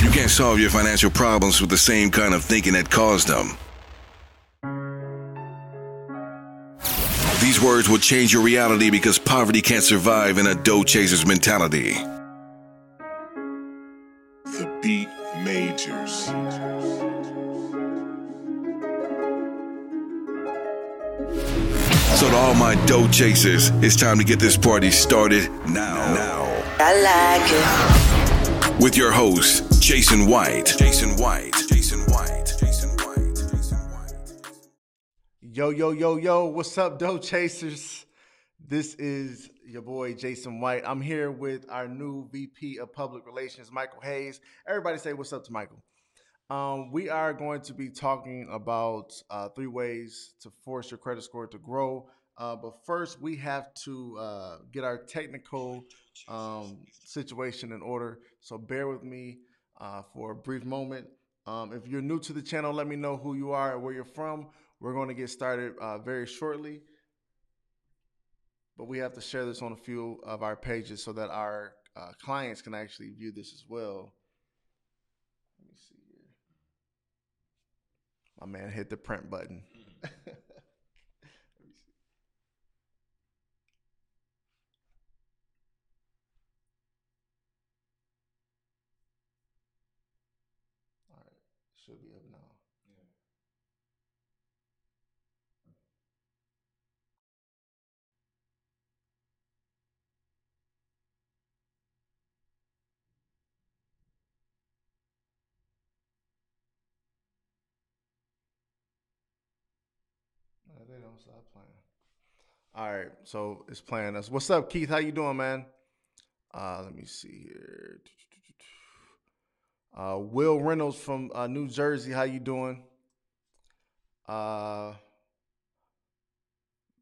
You can't solve your financial problems with the same kind of thinking that caused them. These words will change your reality because poverty can't survive in a dough chaser's mentality. The beat majors. So to all my dough chasers, it's time to get this party started now. I like it. With your host, Jason White. Yo, what's up, dough chasers? This is your boy, Jason White. I'm here with our new VP of Public Relations, Michael Hayes. Everybody say what's up to Michael. We are going to be talking about 3 ways to force your credit score to grow. But first, we have to get our technical situation in order. So bear with me for a brief moment. If you're new to the channel, let me know who you are and where you're from. We're going to get started very shortly. But we have to share this on a few of our pages so that our clients can actually view this as well. Let me see here. My man hit the print button. Let me see. All right, should be up now. They don't stop playing. All right, so it's playing us. What's up, Keith? How you doing, man? Let me see here. Will Reynolds from New Jersey. How you doing?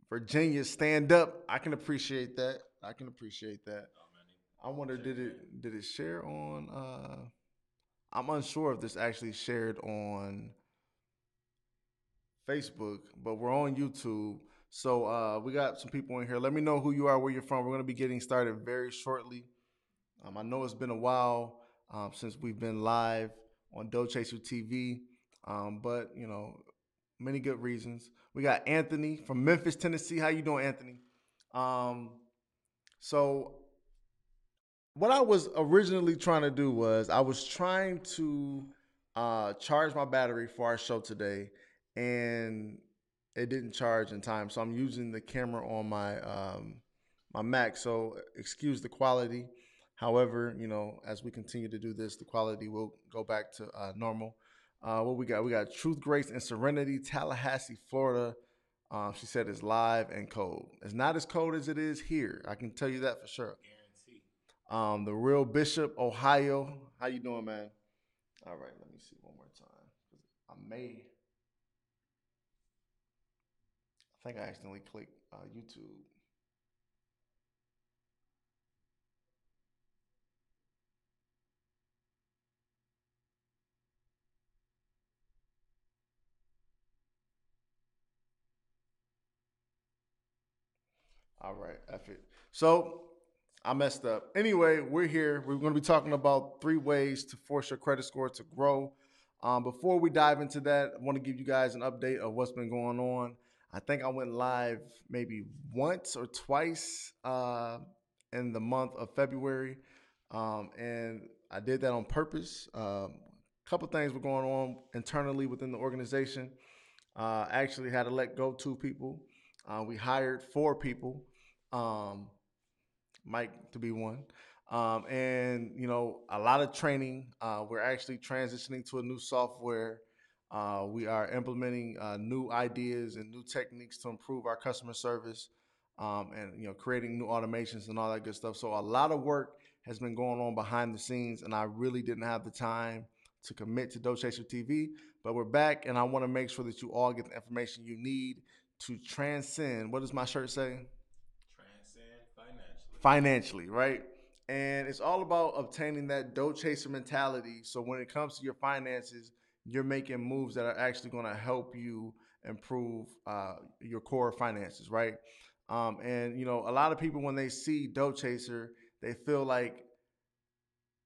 Virginia, stand up. I can appreciate that. I wonder, did it share on? I'm unsure if this actually shared on Facebook, but we're on YouTube. So we got some people in here. Let me know who you are, where you're from. We're going to be getting started very shortly. I know it's been a while since we've been live on Dough Chaser TV, but you know, many good reasons. We got Anthony from Memphis, Tennessee. How you doing, Anthony? So what I was originally trying to do was I was trying to charge my battery for our show today, and it didn't charge in time. So I'm using the camera on my my Mac. So excuse the quality. However, you know, as we continue to do this, the quality will go back to normal. What we got? We got Truth, Grace, and Serenity, Tallahassee, Florida. She said it's live and cold. It's not as cold as it is here. I can tell you that for sure. Guarantee. The Real Bishop, Ohio. How you doing, man? All right, let me see one more time. I think I accidentally clicked YouTube. All right, F it. So I messed up. Anyway, we're here. We're going to be talking about 3 ways to force your credit score to grow. Before we dive into that, I want to give you guys an update of what's been going on. I think I went live maybe once or twice in the month of February, and I did that on purpose. A couple things were going on internally within the organization. I actually had to let go 2 people. We hired 4 people, Mike to be one. And, you know, a lot of training. We're actually transitioning to a new software. We are implementing new ideas and new techniques to improve our customer service, and, you know, creating new automations and all that good stuff. So a lot of work has been going on behind the scenes, and I really didn't have the time to commit to Dough Chaser TV. But we're back, and I want to make sure that you all get the information you need to transcend. What does my shirt say? Transcend financially, right? And it's all about obtaining that dough chaser mentality. So when it comes to your finances, you're making moves that are actually going to help you improve your core finances, right? And you know, a lot of people, when they see dough chaser, they feel like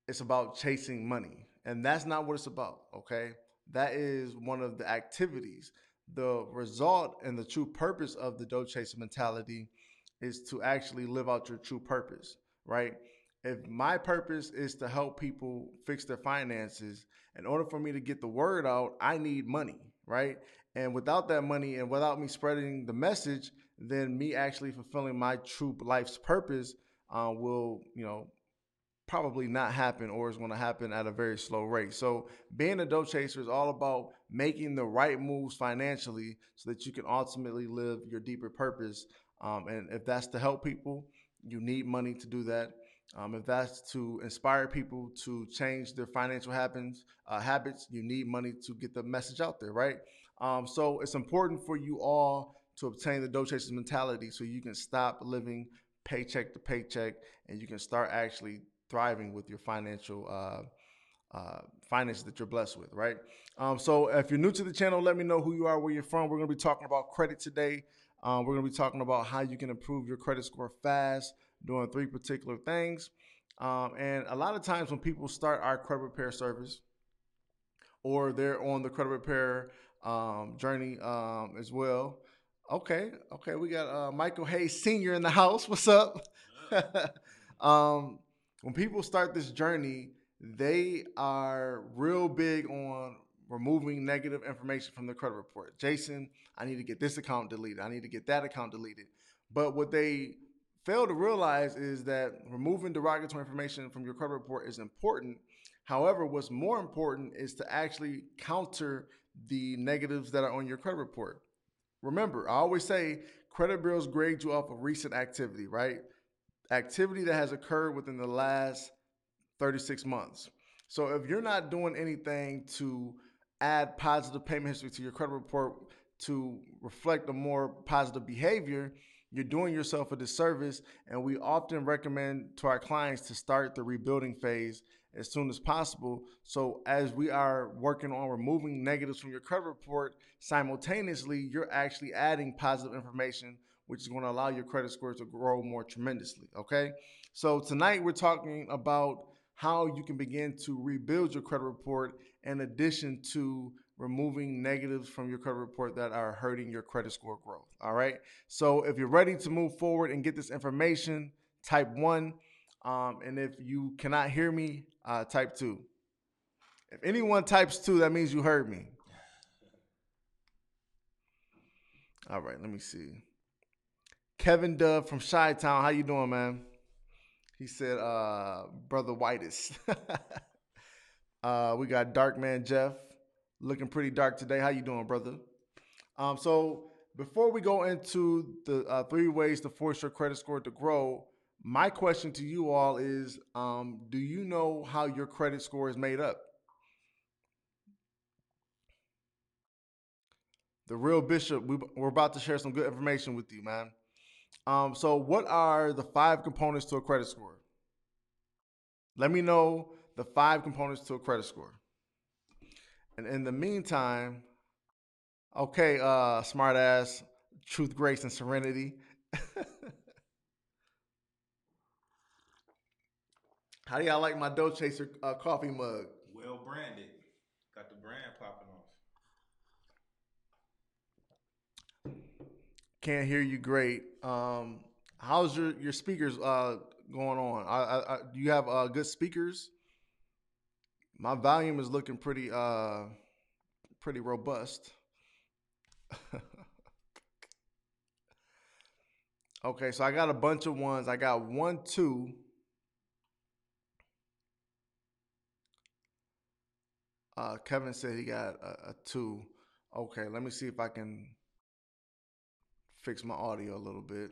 it's about chasing money. And that's not what it's about, okay? That is one of the activities. The result and the true purpose of the dough chaser mentality is to actually live out your true purpose, right? If my purpose is to help people fix their finances, in order for me to get the word out, I need money, right? And without that money and without me spreading the message, then me actually fulfilling my true life's purpose will, probably not happen, or is going to happen at a very slow rate. So being a dough chaser is all about making the right moves financially so that you can ultimately live your deeper purpose. And if that's to help people, you need money to do that. If that's to inspire people to change their financial habits, you need money to get the message out there, right? So it's important for you all to obtain the dough chasers mentality so you can stop living paycheck to paycheck and you can start actually thriving with your finances that you're blessed with, right? So if you're new to the channel, let me know who you are, where you're from. We're going to be talking about credit today. We're going to be talking about how you can improve your credit score fast, doing 3 particular things. And a lot of times when people start our credit repair service, or they're on the credit repair journey as well. Okay, we got Michael Hayes Sr. in the house. What's up? um, when people start this journey, they are real big on removing negative information from the credit report. Jason, I need to get this account deleted. I need to get that account deleted. But what they fail to realize is that removing derogatory information from your credit report is important. However, what's more important is to actually counter the negatives that are on your credit report. Remember, I always say credit bureaus grade you off of recent activity, right? Activity that has occurred within the last 36 months. So if you're not doing anything to add positive payment history to your credit report to reflect a more positive behavior, you're doing yourself a disservice. And we often recommend to our clients to start the rebuilding phase as soon as possible. So as we are working on removing negatives from your credit report, simultaneously, you're actually adding positive information, which is going to allow your credit score to grow more tremendously. Okay. So tonight we're talking about how you can begin to rebuild your credit report in addition to removing negatives from your credit report that are hurting your credit score growth. All right. So if you're ready to move forward and get this information, type 1. And if you cannot hear me, type 2. If anyone types 2, that means you heard me. All right, let me see. Kevin Dove from Chi-Town, how you doing, man? He said, Brother Whitest. We got Dark Man Jeff, looking pretty dark today. How you doing, brother? So before we go into the 3 ways to force your credit score to grow, my question to you all is, do you know how your credit score is made up? The real Bishop, we're about to share some good information with you, man. So what are the 5 components to a credit score? Let me know the 5 components to a credit score. And in the meantime, okay, smart ass, truth, grace, and serenity. How do y'all like my Dough Chaser coffee mug? Well branded. Got the brand popping off. Can't hear you great. How's your speakers going on? Do you have good speakers? My volume is looking pretty robust. Okay, so I got a bunch of ones. I got 1, 2. Kevin said he got a 2. Okay, let me see if I can fix my audio a little bit.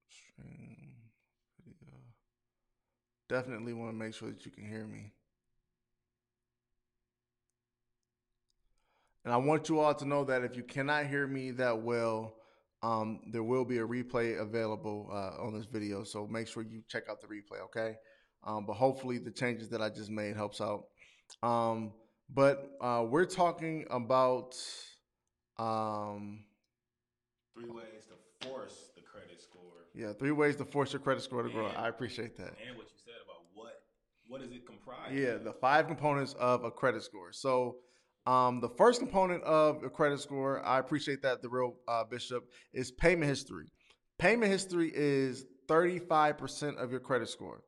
Stream video. Definitely want to make sure that you can hear me. And I want you all to know that if you cannot hear me that well, there will be a replay available on this video. So make sure you check out the replay, okay? But hopefully the changes that I just made helps out. But we're talking about Yeah, 3 ways to force your credit score to grow. And I appreciate that. and what you said about what is it comprised Yeah, of? the 5 components of a credit score. So, the first component of a credit score, I appreciate that, the real Bishop, is payment history. Payment history is 35% of your credit score.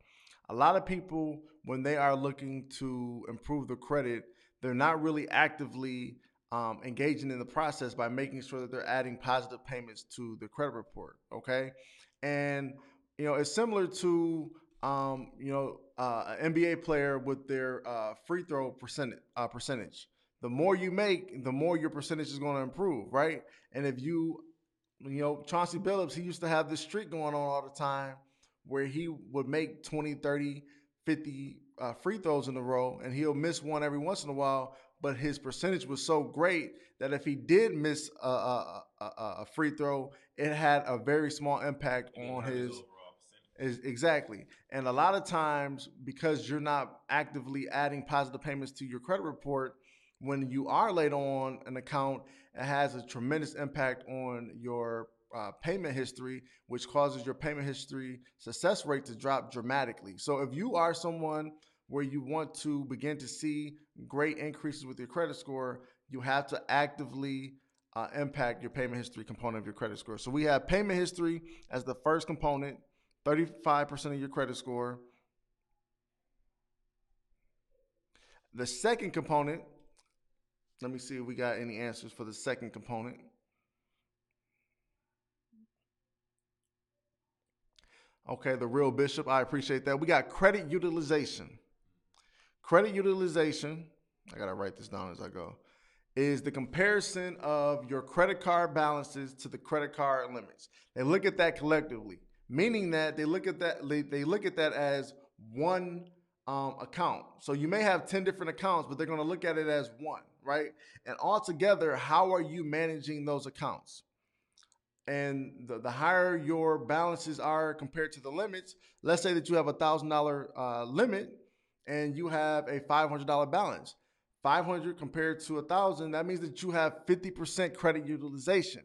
A lot of people, when they are looking to improve their credit, they're not really actively engaging in the process by making sure that they're adding positive payments to the credit report. Okay, and it's similar to an NBA player with their free throw percentage. The more you make, the more your percentage is going to improve, right? And if Chauncey Billups, he used to have this streak going on all the time where he would make 20, 30, 50 free throws in a row, and he'll miss one every once in a while. But his percentage was so great that if he did miss a free throw, it had a very small impact It didn't on hurt his his. overall percentage. Exactly. And a lot of times, because you're not actively adding positive payments to your credit report, when you are late on an account, it has a tremendous impact on your payment history, which causes your payment history success rate to drop dramatically. So, if you are someone where you want to begin to see great increases with your credit score, you have to actively impact your payment history component of your credit score. So, we have payment history as the first component, 35% of your credit score. The second component, let me see if we got any answers for the second component. Okay, the real Bishop, I appreciate that. We got credit utilization. Credit utilization, I got to write this down as I go, is the comparison of your credit card balances to the credit card limits. They look at that collectively, meaning that they look at that as one account. So you may have 10 different accounts, but they're going to look at it as one, right? And altogether, how are you managing those accounts? And the higher your balances are compared to the limits, let's say that you have $1,000 limit and you have a $500 balance. 500 compared to 1,000, that means that you have 50% credit utilization.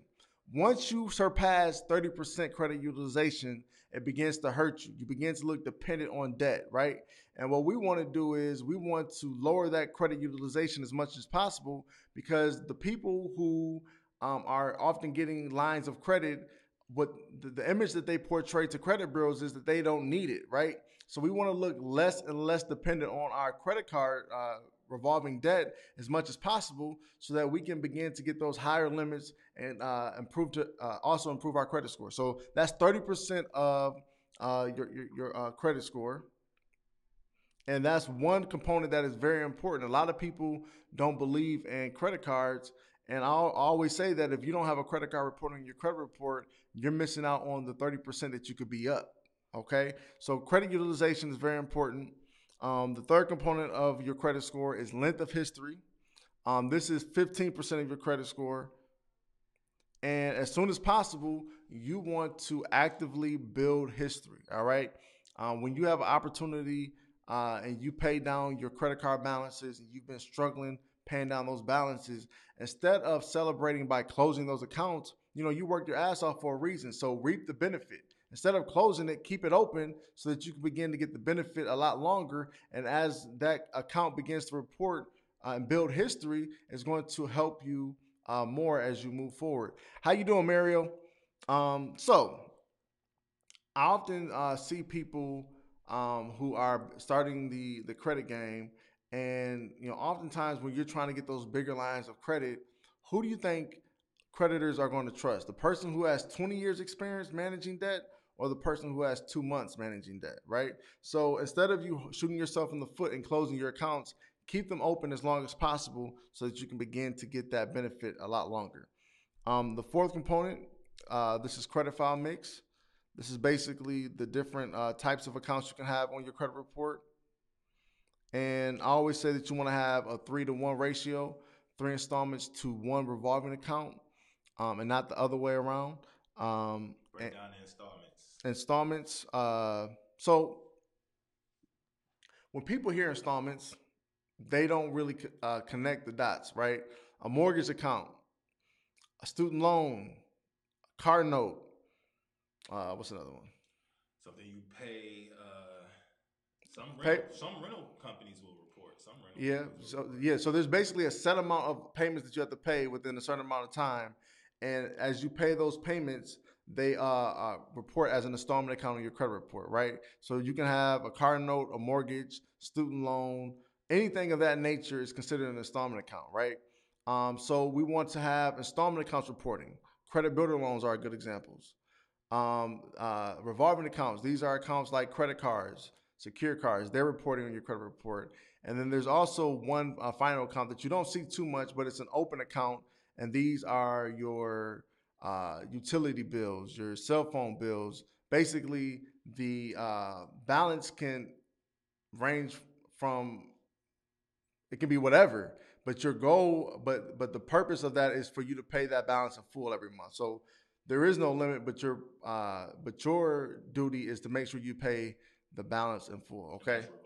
Once you surpass 30% credit utilization, it begins to hurt you. You begin to look dependent on debt, right? And what we want to do is we want to lower that credit utilization as much as possible, because the people who are often getting lines of credit, what the image that they portray to credit bureaus is that they don't need it, right? So we want to look less and less dependent on our credit card revolving debt as much as possible, so that we can begin to get those higher limits and also improve our credit score. So that's 30% of your credit score. And that's one component that is very important. A lot of people don't believe in credit cards. And I'll always say that if you don't have a credit card report on your credit report, you're missing out on the 30% that you could be up. Okay. So credit utilization is very important. The third component of your credit score is length of history. This is 15% of your credit score. And as soon as possible, you want to actively build history. All right. When you have an opportunity and you pay down your credit card balances and you've been struggling paying down those balances, instead of celebrating by closing those accounts, you worked your ass off for a reason. So reap the benefit. Instead of closing it, keep it open so that you can begin to get the benefit a lot longer. And as that account begins to report and build history, it's going to help you more as you move forward. How you doing, Mario? So I often see people who are starting the credit game, and oftentimes when you're trying to get those bigger lines of credit, who do you think creditors are going to trust? The person who has 20 years experience managing debt, or the person who has 2 months managing debt, right? So instead of you shooting yourself in the foot and closing your accounts, keep them open as long as possible so that you can begin to get that benefit a lot longer. The fourth component, this is credit file mix. This is basically the different types of accounts you can have on your credit report. And I always say that you want to have a 3-to-1 ratio, 3 installments to 1 revolving account, and not the other way around. Break down the installments. Installments. So when people hear installments, they don't really connect the dots, right? A mortgage account, a student loan, a car note, What's another one? Something you pay. Pay. Some rental companies will report. Some rental Yeah. companies will So report yeah. that. So there's basically a set amount of payments that you have to pay within a certain amount of time, and as you pay those payments, they report as an installment account on your credit report, right? So you can have a car note, a mortgage, student loan, anything of that nature is considered an installment account, right? So we want to have installment accounts reporting. Credit builder loans are good examples. Revolving accounts. These are accounts like credit cards, secure cards. They're reporting on your credit report. And then there's also one final account that you don't see too much, but it's an open account. And these are your utility bills, your cell phone bills. Basically, the balance can range from, it can be whatever, but your goal, but the purpose of that is for you to pay that balance in full every month. So there is no limit, but your duty is to make sure you pay the balance in full. And Okay. that's revolving.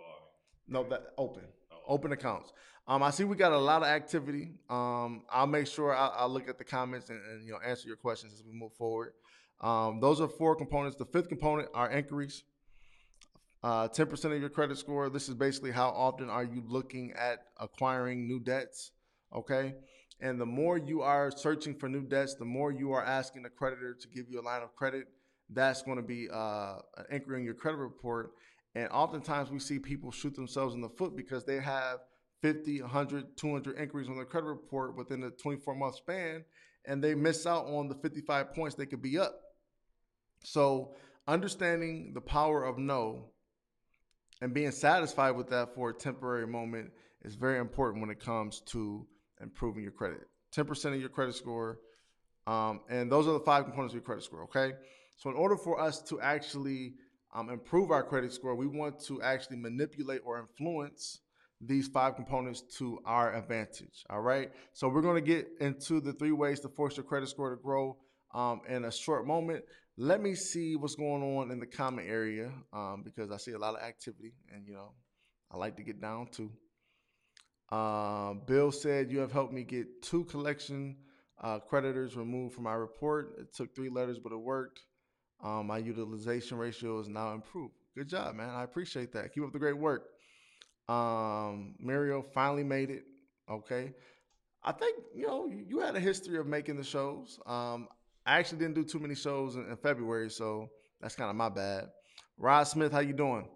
No, that open, Oh, open accounts. I see we got a lot of activity. I'll make sure I'll look at the comments and answer your questions as we move forward. Those are four components. The fifth component are inquiries. 10% of your credit score. This is basically how often are you looking at acquiring new debts, okay? And the more you are searching for new debts, the more you are asking the creditor to give you a line of credit. That's going to be an inquiry in your credit report. And oftentimes we see people shoot themselves in the foot because they have 50, 100, 200 inquiries on their credit report within a 24-month span, and they miss out on the 55 points they could be up. So understanding the power of no and being satisfied with that for a temporary moment is very important when it comes to improving your credit. 10% of your credit score, and those are the five components of your credit score. Okay, so in order for us to actually improve our credit score, we want to actually manipulate or influence these five components to our advantage. All right, so we're going to get into the three ways to force your credit score to grow in a short moment. Let me see what's going on in the comment area because I see a lot of activity, and I like to get down to. Bill said, "You have helped me get two collection creditors removed from my report. It took 3 letters, but it worked. My utilization ratio is now improved. Good job, man. I appreciate that. Keep up the great work." Mario finally made it. Okay. I think you had a history of making the shows. I actually didn't do too many shows in February, so that's kind of my bad. Rod Smith, how you doing?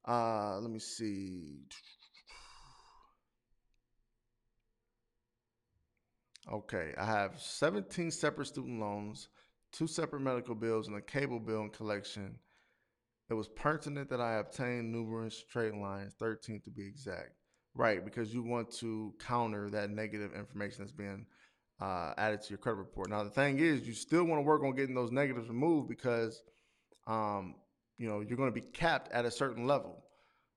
Let me see. Okay, I have 17 separate student loans, two separate medical bills, and a cable bill in collection. It was pertinent that I obtained numerous trade lines, 13 to be exact. Right, because you want to counter that negative information that's being added to your credit report. Now, the thing is, you still want to work on getting those negatives removed because, um, you're going to be capped at a certain level.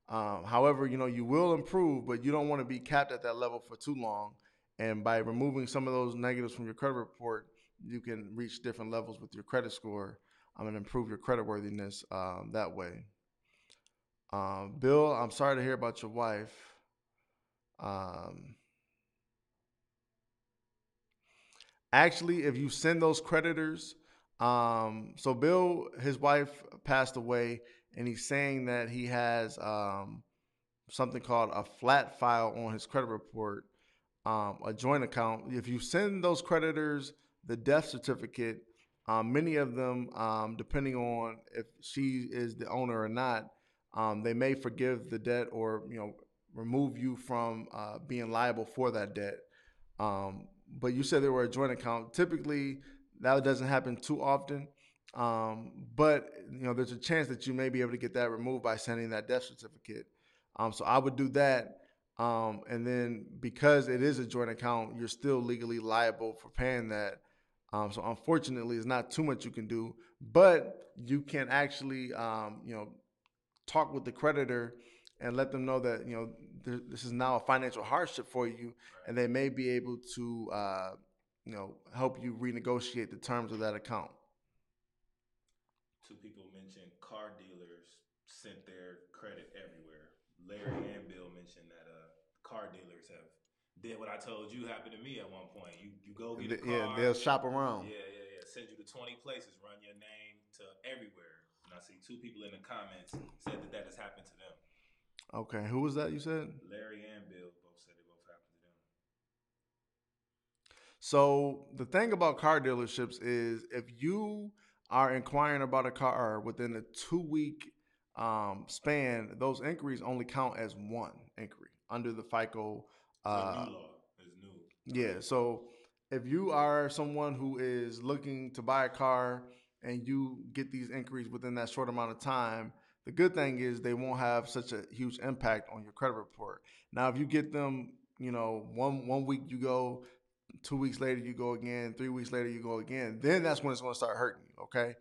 However, you will improve, but you don't want to be capped at that level for too long. And by removing some of those negatives from your credit report, you can reach different levels with your credit score and improve your credit worthiness that way. Bill, I'm sorry to hear about your wife. Um, Actually, if you send those creditors, so Bill, his wife passed away, and he's saying that he has something called a flat file on his credit report, a joint account. If you send those creditors the death certificate, many of them, depending on if she is the owner or not, they may forgive the debt or remove you from being liable for that debt. But you said they were a joint account. Typically, that doesn't happen too often. But there's a chance that you may be able to get that removed by sending that death certificate. So I would do that. And then because it is a joint account, you're still legally liable for paying that. So unfortunately, it's not too much you can do, but you can actually, talk with the creditor and let them know that this is now a financial hardship for you, right. and they may be able to help you renegotiate the terms of that account. Two people mentioned car dealers sent their credit everywhere. Larry and Bill mentioned that car dealers have did what I told you happened to me at one point. You go get a Yeah, car. they'll shop around. Yeah. Send you to 20 places. Run your name to everywhere. And I see 2 people in the comments said that has happened to them. Okay, who was that you said? Larry and Bill both said it both happened to them. So the thing about car dealerships is if you are inquiring about a car within a 2 week span, those inquiries only count as one inquiry under the FICO. The new law is new. Yeah. So if you are someone who is looking to buy a car and you get these inquiries within that short amount of time, the good thing is they won't have such a huge impact on your credit report. Now, if you get them, one week you go, 2 weeks later you go again, 3 weeks later you go again, then that's when it's going to start hurting you. Okay.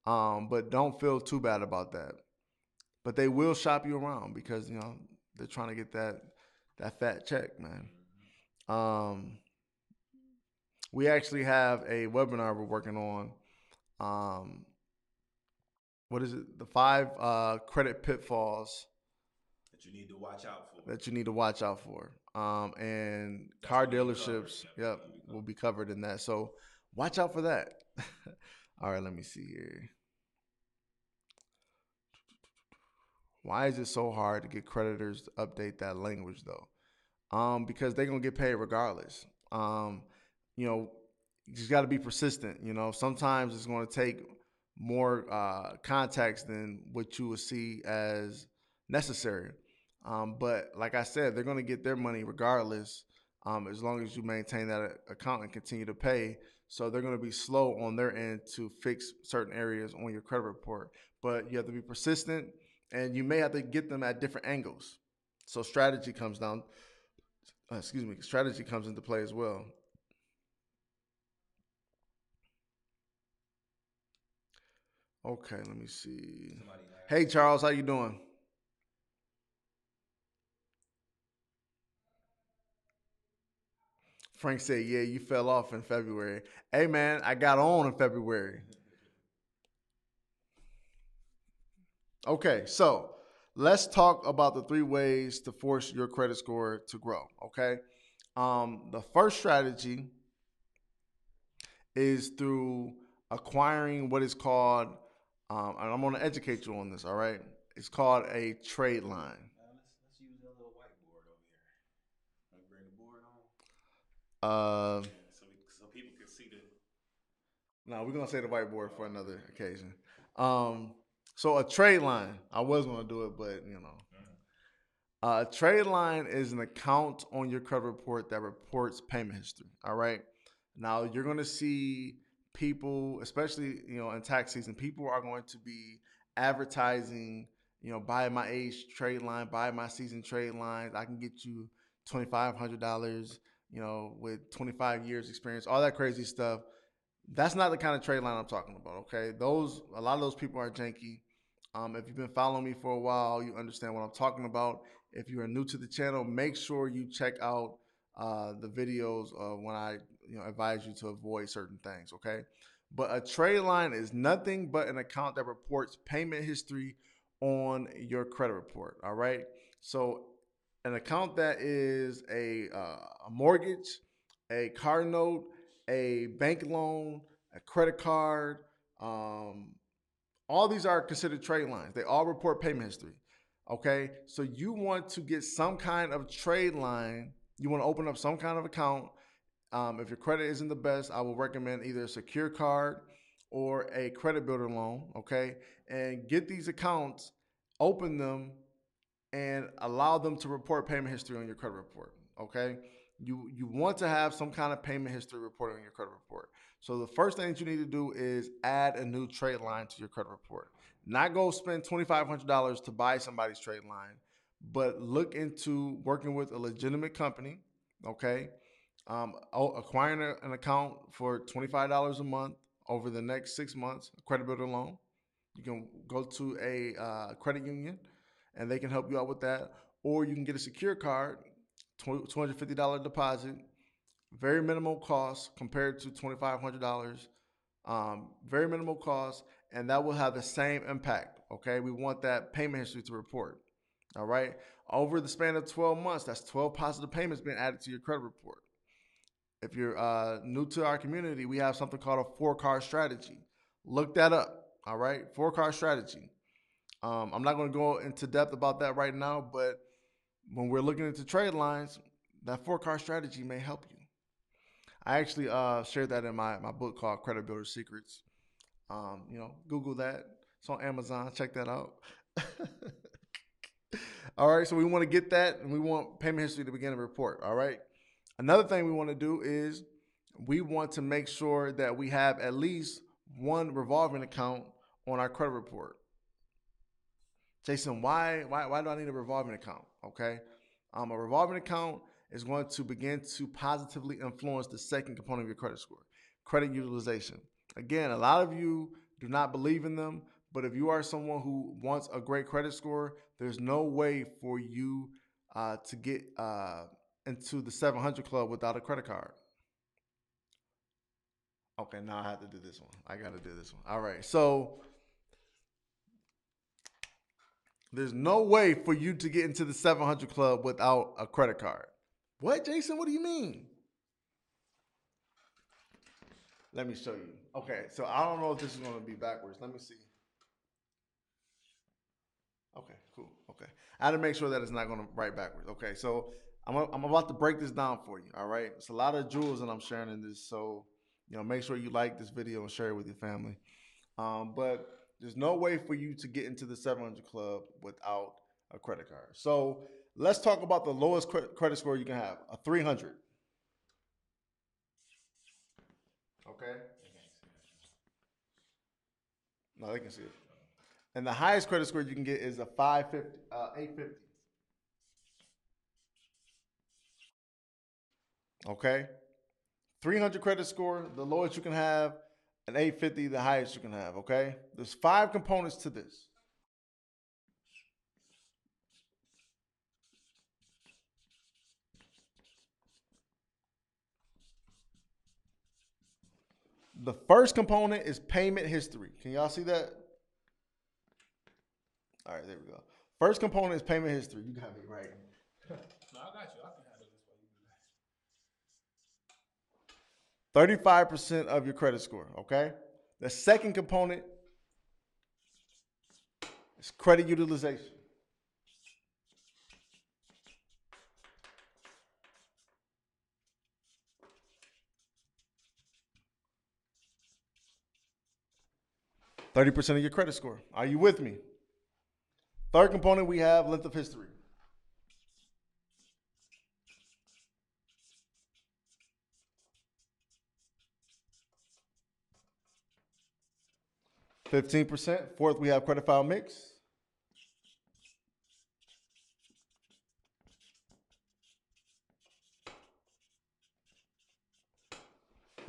But don't feel too bad about that. But they will shop you around because they're trying to get that fat check, man. We actually have a webinar we're working on. What is it? The 5 credit pitfalls that you need to watch out for. And that's car dealerships, will be covered in that. So watch out for that. All right, let me see here. Why is it so hard to get creditors to update that language though? Because they're gonna get paid regardless. You just got to be persistent. Sometimes it's going to take more context than what you would see as necessary. But like I said, they're going to get their money regardless, as long as you maintain that account and continue to pay. So they're going to be slow on their end to fix certain areas on your credit report. But you have to be persistent, and you may have to get them at different angles. So strategy comes into play as well. Okay, let me see. Hey, Charles, how you doing? Frank said, yeah, you fell off in February. Hey, man, I got on in February. Okay, so let's talk about the 3 ways to force your credit score to grow, okay? The first strategy is through acquiring what is called, and I'm going to educate you on this, all right? It's called a trade line. Let's use that little whiteboard over here. Let me bring the board on. So people can see the. No, we're gonna say the whiteboard for another occasion. So a trade line, I was gonna do it, but a trade line is an account on your credit report that reports payment history. All right. Now you're gonna see people, especially in tax season, people are going to be advertising. Buy my age trade line, buy my season trade lines. I can get you $2,500. With 25 years experience, all that crazy stuff. That's not the kind of trade line I'm talking about. Okay, a lot of those people are janky. If you've been following me for a while, you understand what I'm talking about. If you are new to the channel, make sure you check out the videos when I advise you to avoid certain things. Okay, but a trade line is nothing but an account that reports payment history on your credit report. All right, so an account that is a mortgage, a car note, a bank loan, a credit card. All these are considered trade lines. They all report payment history. Okay, so you want to get some kind of trade line. You want to open up some kind of account. If your credit isn't the best, I will recommend either a secure card or a credit builder loan. Okay, and get these accounts, open them, and allow them to report payment history on your credit report. Okay, you want to have some kind of payment history reported on your credit report. So the first thing that you need to do is add a new trade line to your credit report. Not go spend $2,500 to buy somebody's trade line, but look into working with a legitimate company. Okay, acquiring an account for $25 a month over the next 6 months, a credit builder loan. You can go to a credit union and they can help you out with that. Or you can get a secure card, $250 deposit, very minimal cost compared to $2,500. Very minimal cost, and that will have the same impact. Okay, we want that payment history to report. All right, over the span of 12 months, that's 12 positive payments being added to your credit report. If you're new to our community, we have something called a 4-card strategy. Look that up. All right, 4 card strategy. I'm not going to go into depth about that right now, but when we're looking into trade lines, that 4 card strategy may help you. I actually shared that in my book called Credit Builder Secrets. Google that. It's on Amazon. Check that out. All right, so we want to get that, and we want payment history to begin a report. All right. Another thing we want to do is we want to make sure that we have at least one revolving account on our credit report. Jason, why do I need a revolving account? Okay, a revolving account is going to begin to positively influence the second component of your credit score, credit utilization. Again, a lot of you do not believe in them, but if you are someone who wants a great credit score, there's no way for you to get into the 700 club without a credit card. Okay, now I have to do this one. I got to do this one. All right, so there's no way for you to get into the 700 club without a credit card. What, Jason? What do you mean? Let me show you. Okay, so I don't know if this is going to be backwards. Let me see. Okay, cool. Okay. I had to make sure that it's not going to write backwards. Okay, so I'm about to break this down for you, all right? It's a lot of jewels that I'm sharing in this, so, make sure you like this video and share it with your family. But there's no way for you to get into the 700 club without a credit card. So let's talk about the lowest credit score you can have, a 300. Okay? No, they can see it. And the highest credit score you can get is a 850. Okay? 300 credit score, the lowest you can have, an 850, the highest you can have, okay? There's 5 components to this. The first component is payment history. Can y'all see that? All right, there we go. First component is payment history. You got me right. No, I got you. I can handle this while you do that. 35% of your credit score, okay? The second component is credit utilization. %30% of your credit score. Are you with me? Third component, we have length of history. %15%. Fourth, we have credit file mix.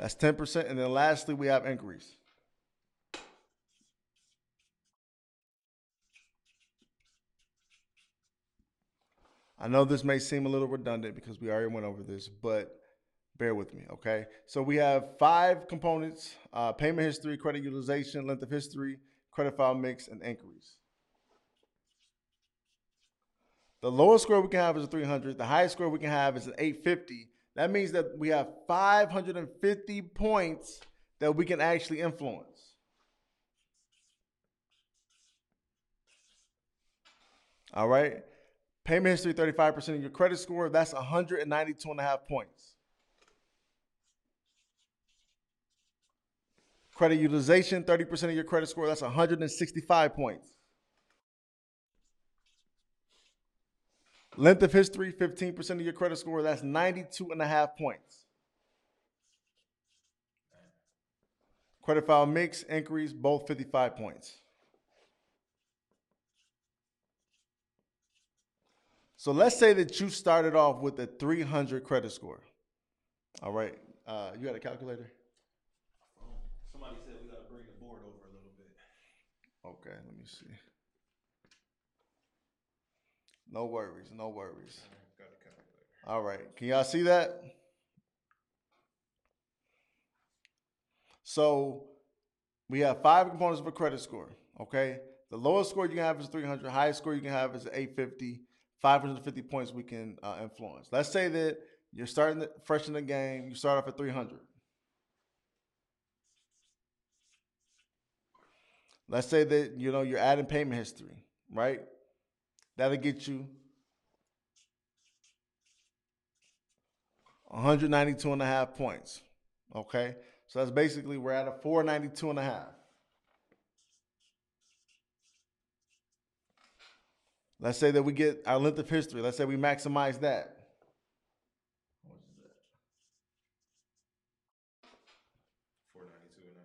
That's 10%. And then lastly, we have inquiries. I know this may seem a little redundant because we already went over this, but bear with me, okay? So we have 5 components, payment history, credit utilization, length of history, credit file mix, and inquiries. The lowest score we can have is a 300. The highest score we can have is an 850. That means that we have 550 points that we can actually influence. All right? Payment history, 35% of your credit score. That's 192.5 points. Credit utilization, 30% of your credit score. That's 165 points. Length of history, 15% of your credit score. That's 92.5 points. Credit file mix, inquiries, both 55 points. So let's say that you started off with a 300 credit score. All right. You got a calculator? Somebody said we got to bring the board over a little bit. Okay, let me see. No worries, no worries. Got a calculator. All right. Can y'all see that? So we have 5 components of a credit score, okay? The lowest score you can have is 300. Highest score you can have is 850. 550 points we can influence. Let's say that you're starting fresh in the game. You start off at 300. Let's say that you're adding payment history, right? That'll get you 192 and a half points. Okay, so that's basically we're at a 492 and a half. Let's say that we get our length of history. Let's say we maximize that. How much is that? 492 and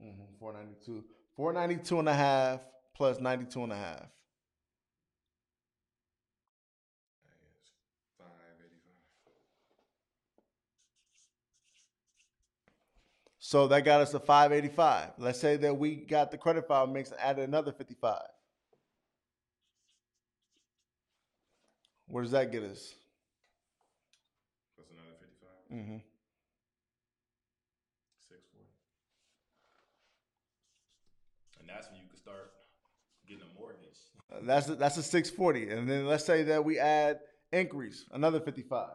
95. 492. 492 and a half plus 92 and a half. That is 585. So that got us to 585. Let's say that we got the credit file mix and added another 55. Where does that get us? Plus another 55. 640. And that's when you can start getting a mortgage. That's a 640. And then let's say that we add inquiries, another 55.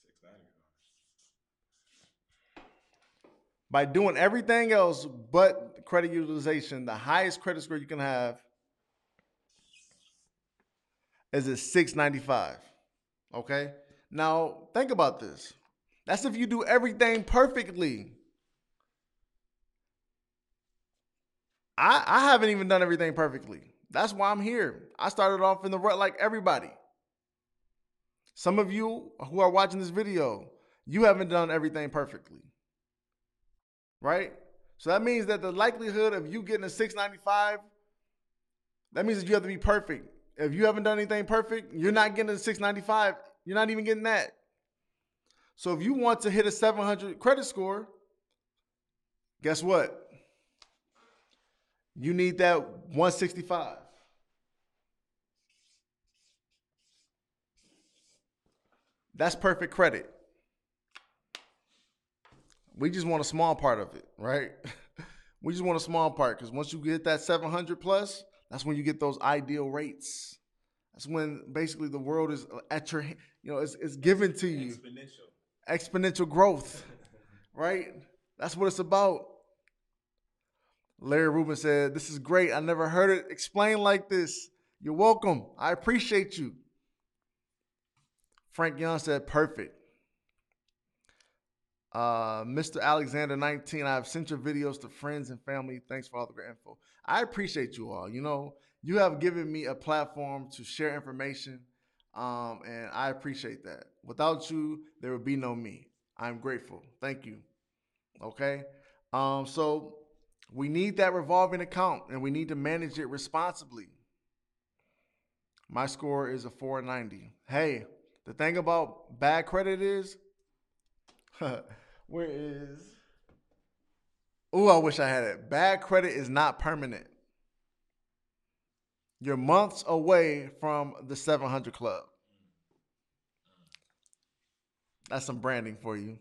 695. By doing everything else but credit utilization, the highest credit score you can have is a 695. Okay? Now, think about this. That's if you do everything perfectly. I haven't even done everything perfectly. That's why I'm here. I started off in the rut like everybody. Some of you who are watching this video, you haven't done everything perfectly. Right? So that means that the likelihood of you getting a 695, that means that you have to be perfect. If you haven't done anything perfect, you're not getting a 695. You're not even getting that. So if you want to hit a 700 credit score, guess what? You need that 165. That's perfect credit. We just want a small part of it, right? We just want a small part because once you get that 700 plus, that's when you get those ideal rates. That's when basically the world is at your, it's given to you. Exponential growth, right? That's what it's about. Larry Rubin said, "This is great. I never heard it explained like this. You're welcome. I appreciate you." Frank Young said, "Perfect." Mr. Alexander 19, I've sent your videos to friends and family. Thanks for all the great info. I appreciate you all. You have given me a platform to share information, and I appreciate that. Without you, there would be no me. I'm grateful. Thank you. Okay? So we need that revolving account, and we need to manage it responsibly. My score is a 490. Hey, the thing about bad credit is, where is? Oh, I wish I had it. Bad credit is not permanent. You're months away from the 700 club. That's some branding for you.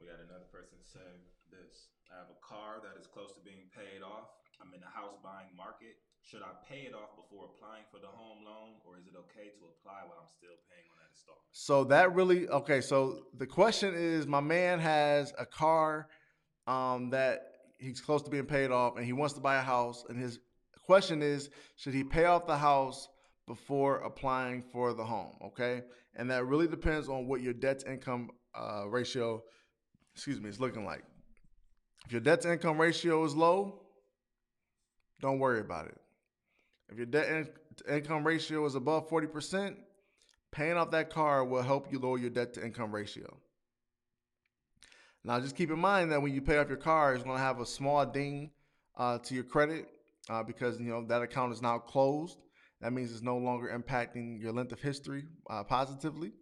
We got another person say this. I have a car that is close to being paid off. I'm in the house buying market. Should I pay it off before applying for the home loan, or is it okay to apply while I'm still paying on that installment? So that really, okay, so the question is, my man has a car that he's close to being paid off and he wants to buy a house, and his question is, should he pay off the house before applying for the home? Okay, and that really depends on what your debt to income ratio is looking like. If your debt to income ratio is low, don't worry about it. If your debt to income ratio is above 40%, paying off that car will help you lower your debt to income ratio. Now, just keep in mind that when you pay off your car, it's going to have a small ding to your credit because that account is now closed. That means it's no longer impacting your length of history positively,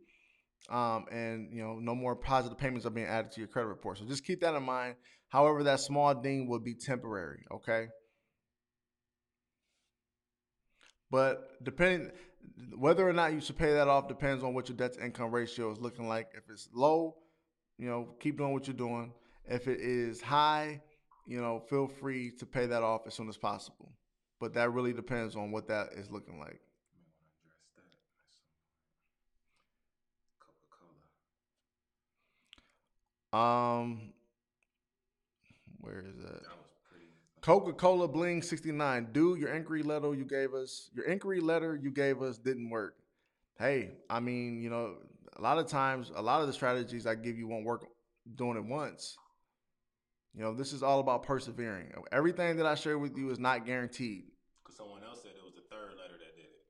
and no more positive payments are being added to your credit report. So just keep that in mind. However, that small ding will be temporary. Okay, but depending whether or not you should pay that off depends on what your debt to income ratio is looking like. If it's low, keep doing what you're doing. If it is high, feel free to pay that off as soon as possible. But that really depends on what that is looking like. You may want to address that at some point. Coca-Cola. Where is that? Down Coca-Cola Bling 69. Dude, your inquiry letter you gave us didn't work. Hey, I mean, a lot of times, a lot of the strategies I give you won't work doing it once. This is all about persevering. Everything that I share with you is not guaranteed. Because someone else said it was the third letter that did it.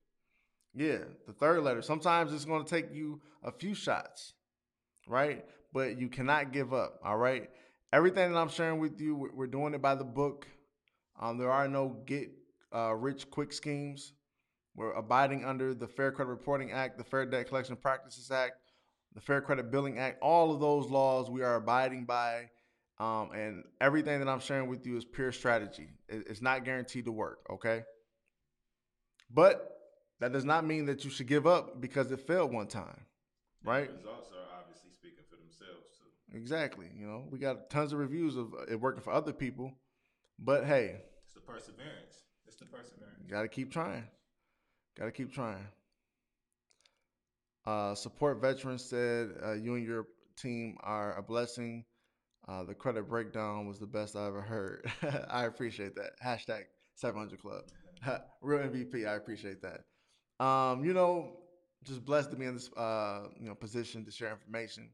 Yeah, the third letter. Sometimes it's going to take you a few shots, right? But you cannot give up, all right? Everything that I'm sharing with you, we're doing it by the book. There are no get rich quick schemes. We're abiding under the Fair Credit Reporting Act, the Fair Debt Collection Practices Act, the Fair Credit Billing Act. All of those laws we are abiding by. And everything that I'm sharing with you is pure strategy. It's not guaranteed to work, okay? But that does not mean that you should give up because it failed one time, right? The results are obviously speaking for themselves too. Exactly. We got tons of reviews of it working for other people, but hey, it's the perseverance. You got to keep trying. Got to keep trying. Support Veterans said you and your team are a blessing. The credit breakdown was the best I ever heard. I appreciate that. Hashtag 700 Club. Real MVP. I appreciate that. Just blessed to be in this position to share information.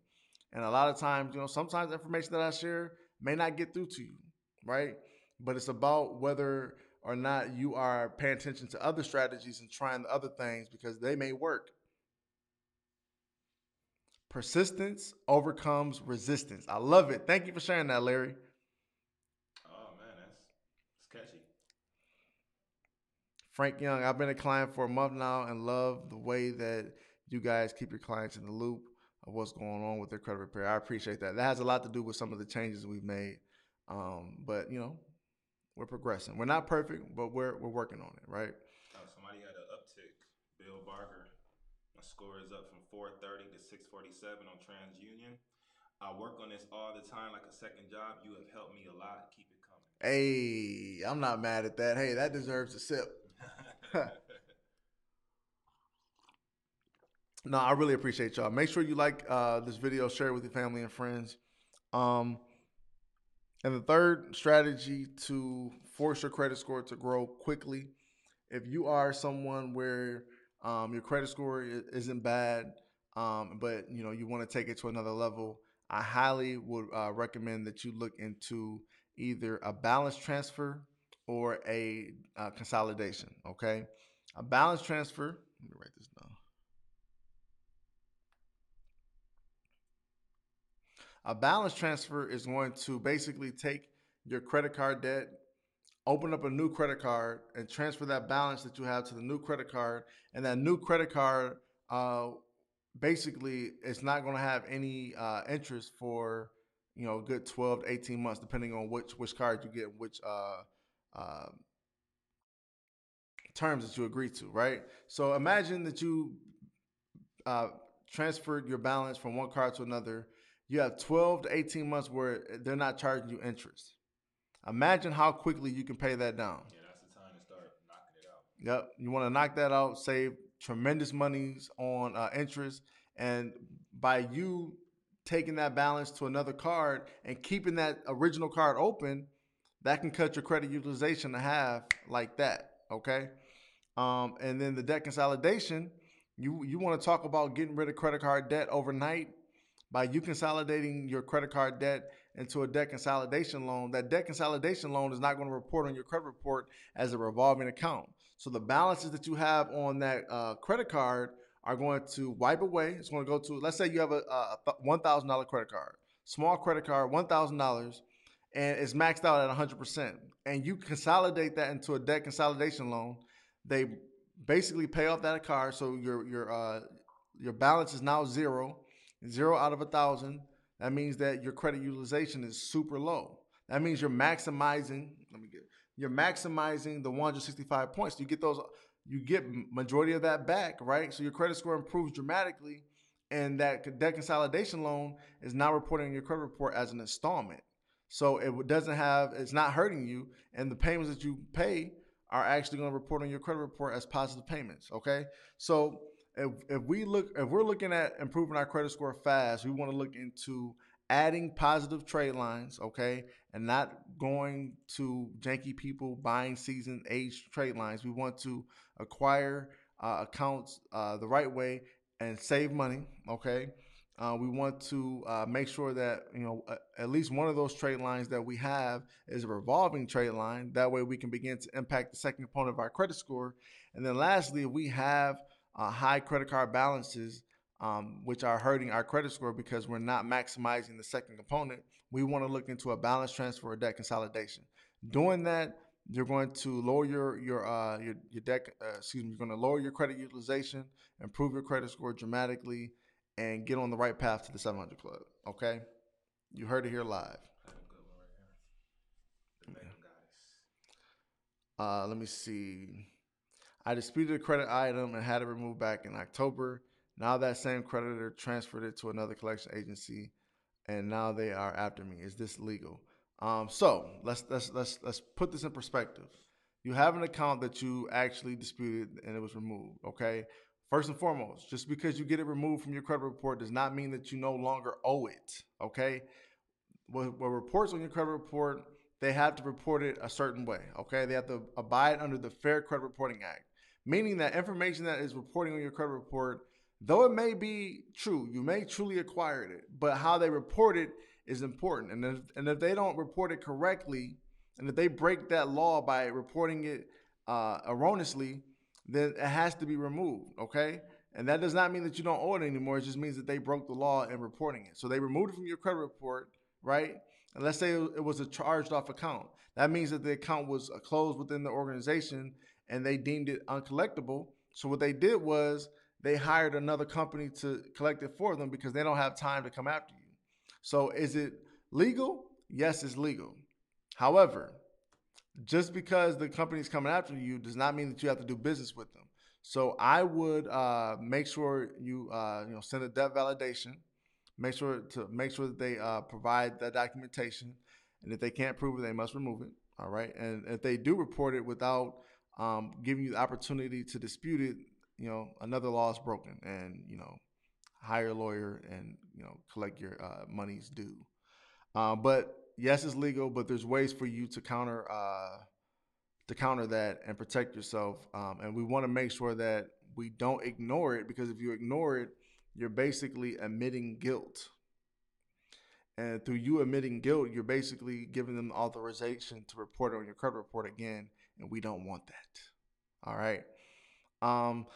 And a lot of times, sometimes the information that I share may not get through to you, right? But it's about whether or not you are paying attention to other strategies and trying the other things because they may work. Persistence overcomes resistance. I love it. Thank you for sharing that, Larry. Oh man, that's catchy. Frank Young, I've been a client for a month now and love the way that you guys keep your clients in the loop of what's going on with their credit repair. I appreciate that. That has a lot to do with some of the changes we've made. But we're progressing. We're not perfect, but we're working on it, right? Oh, somebody had an uptick. Bill Barker. My score is up from 430 to 647 on TransUnion. I work on this all the time like a second job. You have helped me a lot. Keep it coming. Hey, I'm not mad at that. Hey, that deserves a sip. No, I really appreciate y'all. Make sure you like this video, share it with your family and friends. And the third strategy to force your credit score to grow quickly, if you are someone where your credit score isn't bad, but you want to take it to another level, I highly would recommend that you look into either a balance transfer or a consolidation. Okay, a balance transfer. Let me write this down. A balance transfer is going to basically take your credit card debt, open up a new credit card, and transfer that balance that you have to the new credit card. And that new credit card, basically, it's not going to have any interest for a good 12 to 18 months, depending on which card you get, which terms that you agree to, right? So imagine that you transferred your balance from one card to another. You have 12 to 18 months where they're not charging you interest. Imagine how quickly you can pay that down. Yeah, that's the time to start knocking it out. Yep. You want to knock that out, save tremendous monies on interest. And by you taking that balance to another card and keeping that original card open, that can cut your credit utilization to half like that. Okay. And then the debt consolidation, you want to talk about getting rid of credit card debt overnight by you consolidating your credit card debt into a debt consolidation loan. That debt consolidation loan is not going to report on your credit report as a revolving account. So the balances that you have on that credit card are going to wipe away. It's going to go to, let's say you have a $1,000 credit card, small credit card, $1,000, and it's maxed out at 100%. And you consolidate that into a debt consolidation loan. They basically pay off that card, so your balance is now zero out of 1,000. That means that your credit utilization is super low. That means you're maximizing. You're maximizing the 165 points. You get majority of that back, right? So your credit score improves dramatically, and that debt consolidation loan is now reporting in your credit report as an installment. So it's not hurting you, and the payments that you pay are actually going to report on your credit report as positive payments. Okay, so if we're looking at improving our credit score fast, we want to look into adding positive trade lines, okay, and not going to janky people buying season age trade lines. We want to acquire accounts the right way and save money, okay. We want to make sure that at least one of those trade lines that we have is a revolving trade line. That way, we can begin to impact the second component of our credit score. And then, lastly, if we have high credit card balances, which are hurting our credit score because we're not maximizing the second component, we want to look into a balance transfer or debt consolidation. Doing that, you're going to lower your debt. You're going to lower your credit utilization, improve your credit score dramatically, and get on the right path to the 700 Club. Okay, you heard it here live. That's a good one right here. The Beckham goddess. Let me see. I disputed a credit item and had it removed back in October. Now that same creditor transferred it to another collection agency, and now they are after me. Is this legal? So let's put this in perspective. You have an account that you actually disputed and it was removed. Okay. First and foremost, just because you get it removed from your credit report does not mean that you no longer owe it. Okay. What reports on your credit report, they have to report it a certain way. Okay. They have to abide under the Fair Credit Reporting Act, meaning that information that is reporting on your credit report, though it may be true, you may truly acquired it, but how they report it is important. And if they don't report it correctly, and if they break that law by reporting it erroneously, then it has to be removed. Okay. And that does not mean that you don't owe it anymore. It just means that they broke the law in reporting it. So they removed it from your credit report, right? And let's say it was a charged off account. That means that the account was closed within the organization and they deemed it uncollectible. So what they did was they hired another company to collect it for them because they don't have time to come after you. So is it legal? Yes, it's legal. However, just because the company's coming after you does not mean that you have to do business with them. So I would make sure you send a debt validation. Make sure that they provide that documentation, and if they can't prove it, they must remove it. All right, and if they do report it without giving you the opportunity to dispute it, another law is broken, and hire a lawyer and collect your monies due. But yes, it's legal, but there's ways for you to counter that and protect yourself. And we want to make sure that we don't ignore it, because if you ignore it, you're basically admitting guilt. And through you admitting guilt, you're basically giving them authorization to report it on your credit report again, and we don't want that. All right.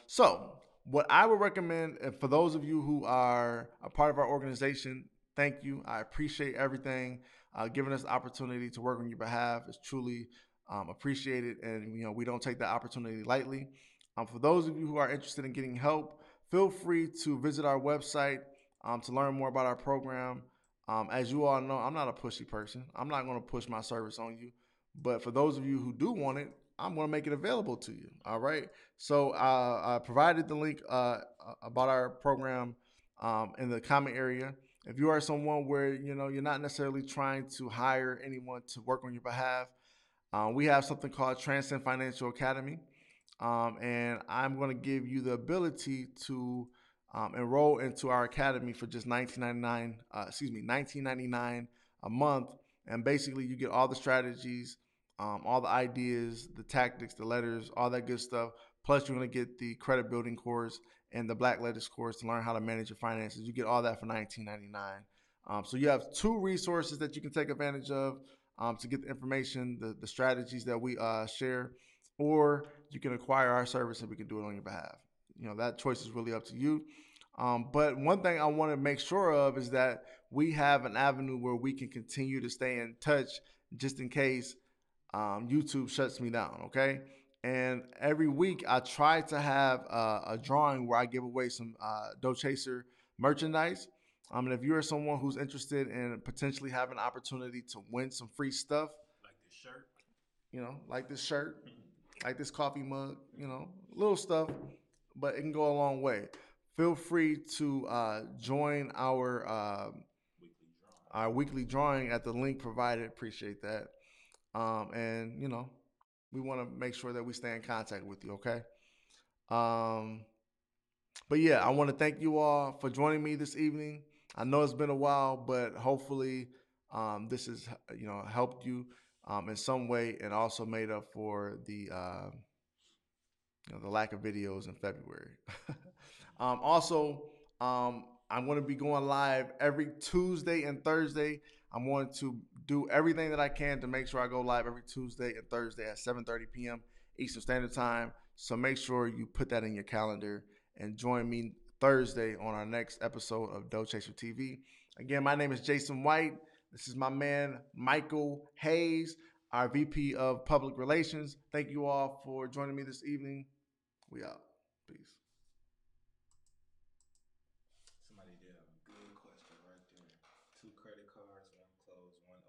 So what I would recommend, for those of you who are a part of our organization, thank you. I appreciate everything. Giving us the opportunity to work on your behalf is truly appreciated, and we don't take that opportunity lightly. For those of you who are interested in getting help, feel free to visit our website to learn more about our program. As you all know, I'm not a pushy person. I'm not going to push my service on you. But for those of you who do want it, I'm going to make it available to you. All right. So I provided the link about our program in the comment area. If you are someone where you're not necessarily trying to hire anyone to work on your behalf, we have something called Transcend Financial Academy, and I'm going to give you the ability to enroll into our academy for just $19.99 a month, and basically you get all the strategies, all the ideas, the tactics, the letters, all that good stuff. Plus, you're going to get the credit building course and the Black Letters course to learn how to manage your finances. You get all that for $19.99. So you have two resources that you can take advantage of to get the information, the strategies that we share, or you can acquire our service and we can do it on your behalf. That choice is really up to you. But one thing I want to make sure of is that we have an avenue where we can continue to stay in touch just in case YouTube shuts me down, okay? And every week I try to have a drawing where I give away some Dough Chaser merchandise. And if you're someone who's interested in potentially having an opportunity to win some free stuff, like this shirt, like this coffee mug, little stuff, but it can go a long way. Feel free to join our weekly drawing at the link provided. Appreciate that. And we want to make sure that we stay in contact with you. Okay. But yeah, I want to thank you all for joining me this evening. I know it's been a while, but hopefully this has helped you in some way, and also made up for the lack of videos in February. Also, I'm going to be going live every Tuesday and Thursday. I'm going to do everything that I can to make sure I go live every Tuesday and Thursday at 7:30 p.m. Eastern Standard Time. So make sure you put that in your calendar and join me Thursday on our next episode of Dough Chaser TV. Again, my name is Jason White. This is my man, Michael Hayes, our VP of Public Relations. Thank you all for joining me this evening. We out. Peace.